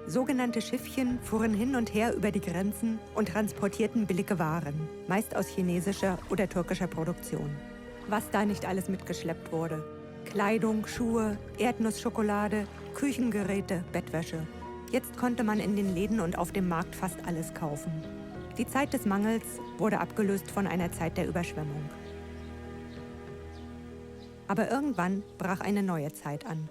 Sogenannte Schiffchen fuhren hin und her über die Grenzen und transportierten billige Waren, meist aus chinesischer oder türkischer Produktion. Was da nicht alles mitgeschleppt wurde. Kleidung, Schuhe, Erdnussschokolade, Küchengeräte, Bettwäsche. Jetzt konnte man in den Läden und auf dem Markt fast alles kaufen. Die Zeit des Mangels wurde abgelöst von einer Zeit der Überschwemmung. Aber irgendwann brach eine neue Zeit an.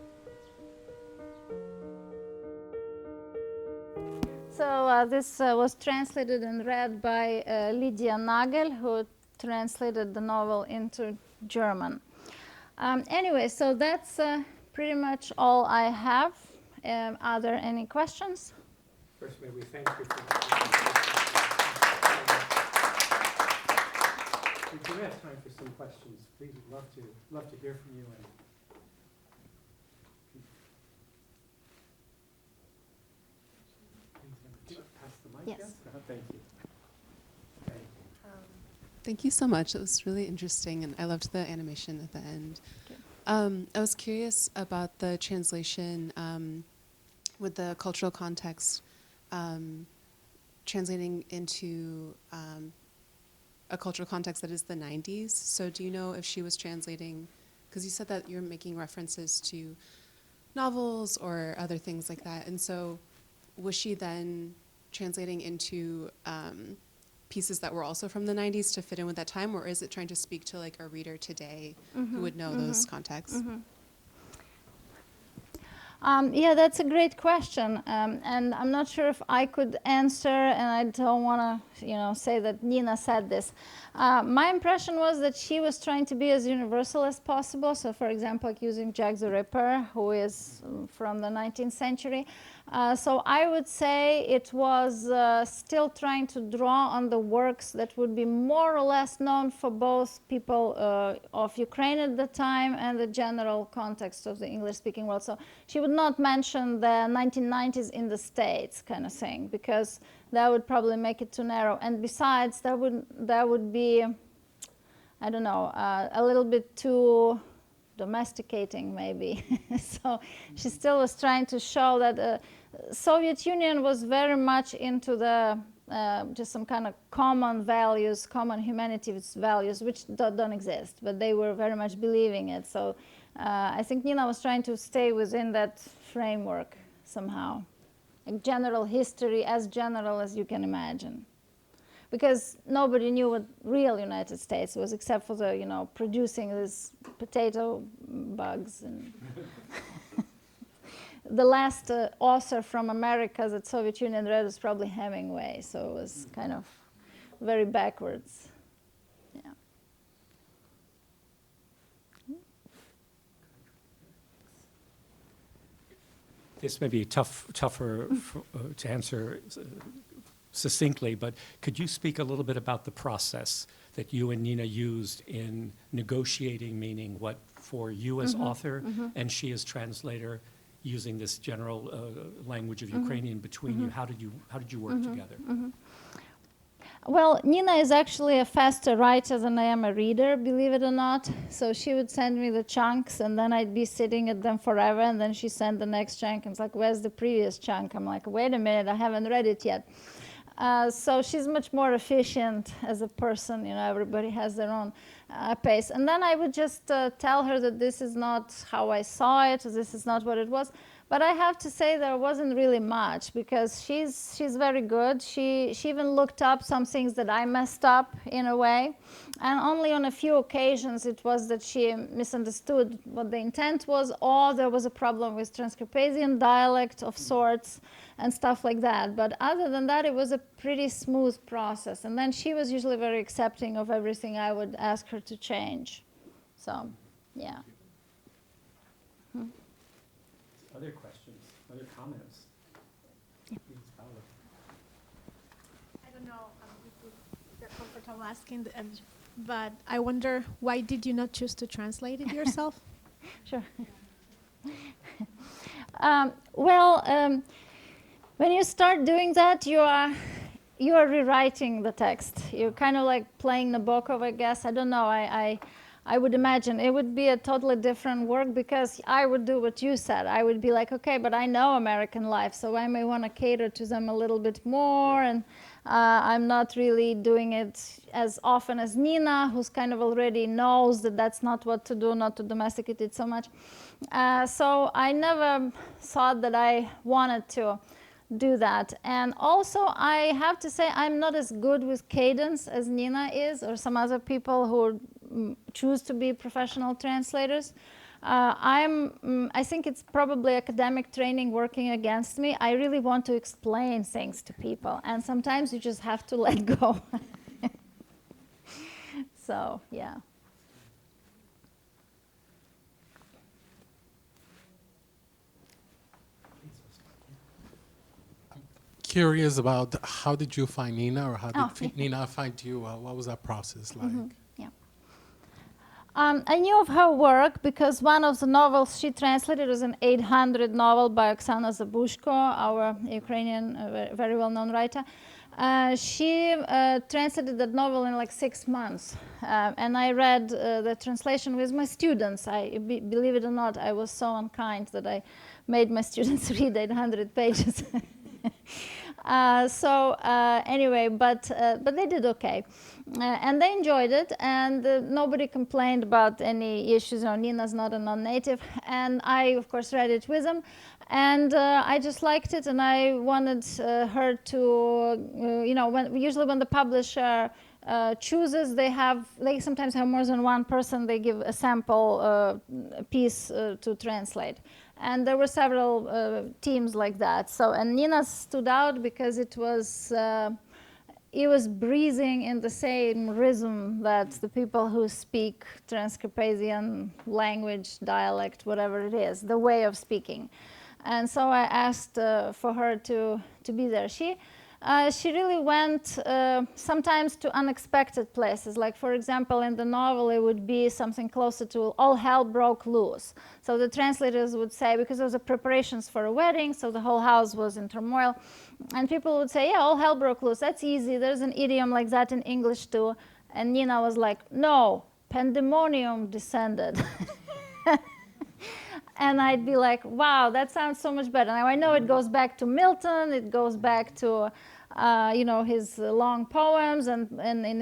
So this was translated and read by Lydia Nagel, who translated the novel into German. Anyway, so that's pretty much all I have. Are there any questions? First, may we thank you for we do have time for some questions. Please, we'd love to hear from you. And please pass the mic. Yes. Thank you. Okay. Thank you so much. It was really interesting, and I loved the animation at the end. I was curious about the translation with the cultural context, translating into a cultural context that is the 90s. So do you know if she was translating, because you said that you're making references to novels or other things like that, and so was she then translating into pieces that were also from the 90s to fit in with that time, or is it trying to speak to like a reader today who would know those contexts? Yeah, that's a great question, and I'm not sure if I could answer, and I don't want to, say that Nina said this. My impression was that she was trying to be as universal as possible. So, for example, like using Jack the Ripper, who is from the 19th century. So I would say it was still trying to draw on the works that would be more or less known for both people of Ukraine at the time and the general context of the English-speaking world. So she would not mention the 1990s in the States kind of thing, because that would probably make it too narrow. And besides, that would be, I don't know, a little bit too domesticating maybe. So she still was trying to show that Soviet Union was very much into the just some kind of common values, common humanities values, which don't exist, but they were very much believing it. So I think Nina was trying to stay within that framework somehow. A general history, as general as you can imagine. Because nobody knew what real United States was, except for the, producing these potato bugs. And the last author from America that Soviet Union read was probably Hemingway, so it was kind of very backwards. Yeah. This may be tougher to answer succinctly, but could you speak a little bit about the process that you and Nina used in negotiating, meaning what for you as author and she as translator, using this general language of Ukrainian between you? How did you work together? Well, Nina is actually a faster writer than I am a reader, believe it or not. So she would send me the chunks, and then I'd be sitting at them forever, and then she sent the next chunk, and it's like, where's the previous chunk? I'm like, wait a minute, I haven't read it yet. So she's much more efficient as a person. Everybody has their own pace. And then I would just tell her that this is not how I saw it, this is not what it was. But I have to say there wasn't really much, because she's very good. She even looked up some things that I messed up in a way. And only on a few occasions it was that she misunderstood what the intent was, or there was a problem with Transcarpathian dialect of sorts and stuff like that. But other than that, it was a pretty smooth process. And then she was usually very accepting of everything I would ask her to change. So, yeah. Other questions, other comments? Yeah. Please, Paula. I don't know if you're comfortable asking, but I wonder, why did you not choose to translate it yourself? Sure. When you start doing that, you are rewriting the text. You're kind of like playing Nabokov, I guess. I don't know. I would imagine it would be a totally different work, because I would do what you said. I would be like, okay, but I know American life, so I may want to cater to them a little bit more, and I'm not really doing it as often as Nina, who's kind of already knows that that's not what to do, not to domesticate it so much. So I never thought that I wanted to do that. And also, I have to say, I'm not as good with cadence as Nina is, or some other people who choose to be professional translators. I think it's probably academic training working against me. I really want to explain things to people, and sometimes you just have to let go. So, yeah. Curious about how did you find Nina, or how did Nina find you? What was that process like? I knew of her work because one of the novels she translated was an 800 novel by Oksana Lutyshyna, our Ukrainian very well-known writer. She translated that novel in like 6 months, and I read the translation with my students. Believe it or not, I was so unkind that I made my students read 800 pages. Anyway, but they did okay, and they enjoyed it, and nobody complained about any issues. Nina's not a non-native, and I, of course, read it with them, and I just liked it, and I wanted her to, usually when the publisher chooses, they sometimes have more than one person. They give a sample piece to translate. And there were several teams like that. So, and Nina stood out because it was breathing in the same rhythm that the people who speak Transcarpathian language, dialect, whatever it is, the way of speaking. And so I asked for her to be there. She really went sometimes to unexpected places. Like, for example, in the novel, it would be something closer to all hell broke loose. So the translators would say, because there was the preparations for a wedding, so the whole house was in turmoil. And people would say, yeah, all hell broke loose. That's easy. There's an idiom like that in English too. And Nina was like, no, pandemonium descended. And I'd be like, wow, that sounds so much better. Now I know it goes back to Milton, it goes back to his long poems, and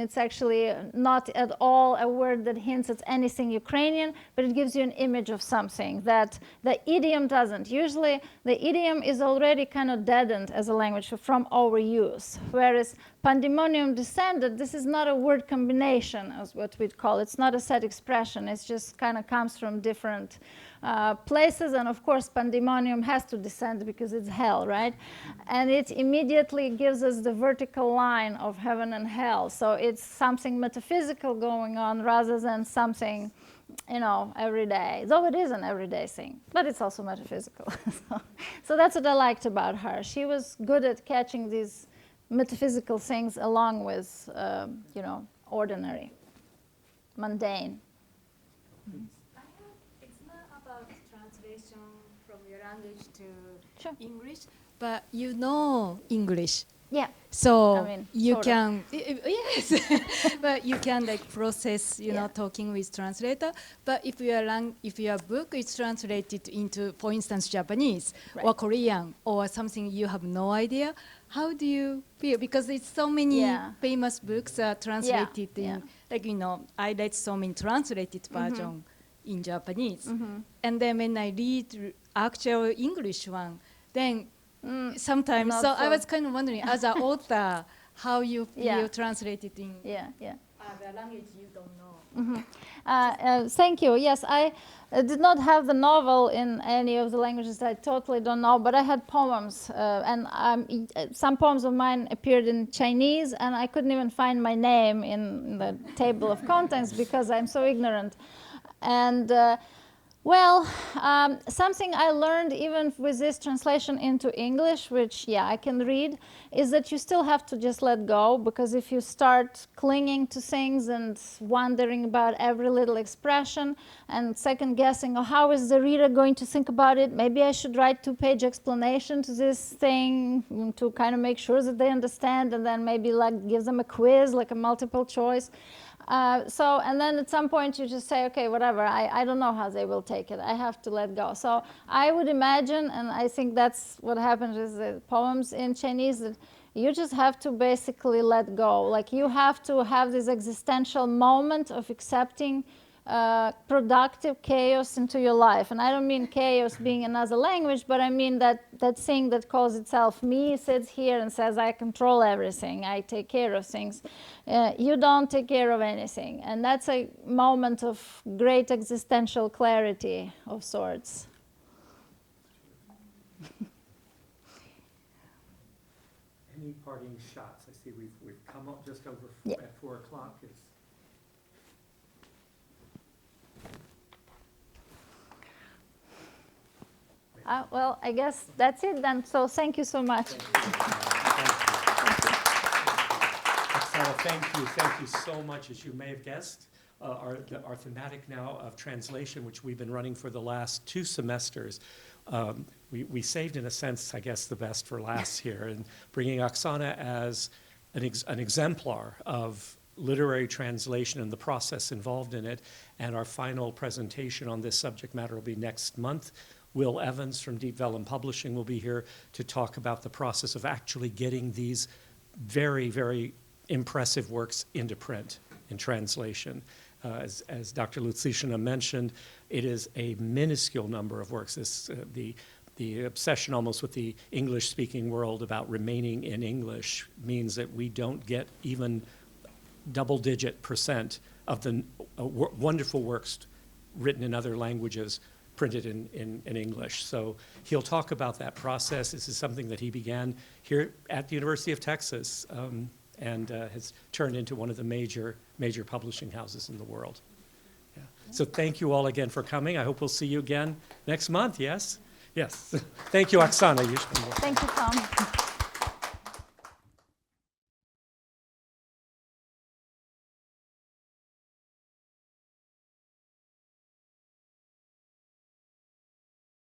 it's actually not at all a word that hints at anything Ukrainian, but it gives you an image of something that the idiom doesn't. Usually the idiom is already kind of deadened as a language from overuse, whereas pandemonium descended, this is not a word combination, as what we'd call. It's not a set expression. It just kind of comes from different places, and of course pandemonium has to descend because it's hell, right? And it immediately gives us the vertical line of heaven and hell. So it's something metaphysical going on rather than something, everyday. Though it is an everyday thing, but it's also metaphysical. So that's what I liked about her. She was good at catching these metaphysical things along with, ordinary, mundane. It's not about translation from your language to Sure. English, but you know English. Yeah. So I mean, you sort of. can, yes, but you can process, Yeah. talking with translator. But if your book is translated into, for instance, Japanese Right. or Korean or something you have no idea, how do you feel? Because it's so many Yeah. famous books are translated Yeah. in, I read so many translated version in Japanese, Mm-hmm. and then when I read actual English one, then sometimes, Not so I so- was kind of wondering, as an author, how you feel Yeah. translated in Yeah. the language you don't know. Thank you. Yes, I did not have the novel in any of the languages I totally don't know, but I had poems, and some poems of mine appeared in Chinese, and I couldn't even find my name in the table of contents because I'm so ignorant. And something I learned even with this translation into English, which, I can read, is that you still have to just let go, because if you start clinging to things and wondering about every little expression and second guessing, how is the reader going to think about it? Maybe I should write 2-page explanation to this thing to kind of make sure that they understand, and then maybe give them a quiz, like a multiple choice. And then at some point you just say, okay, whatever, I don't know how they will take it. I have to let go. So I would imagine, and I think that's what happens with the poems in Chinese, that you just have to basically let go. Like, you have to have this existential moment of accepting productive chaos into your life. And I don't mean chaos being another language, but I mean that thing that calls itself me sits here and says, I control everything, I take care of things. You don't take care of anything. And that's a moment of great existential clarity of sorts. Any parting shots? I see we've come up just over Yeah. at 4 o'clock. It's Well, I guess that's it then. So thank you so much. Oksana, thank you so much. As you may have guessed, our thematic now of translation, which we've been running for the last 2 semesters, we saved, in a sense, I guess, the best for last here, and bringing Oksana as an exemplar of literary translation and the process involved in it. And our final presentation on this subject matter will be next month. Will Evans from Deep Vellum Publishing will be here to talk about the process of actually getting these very, very impressive works into print in translation. As Dr. Lutsyshyna mentioned, it is a minuscule number of works. The obsession almost with the English-speaking world about remaining in English means that we don't get even double-digit % of the wonderful works written in other languages printed in English. So he'll talk about that process. This is something that he began here at the University of Texas and has turned into one of the major publishing houses in the world. Yeah. So thank you all again for coming. I hope we'll see you again next month, yes? Yes. Thank you, Oksana. Thank you, Tom.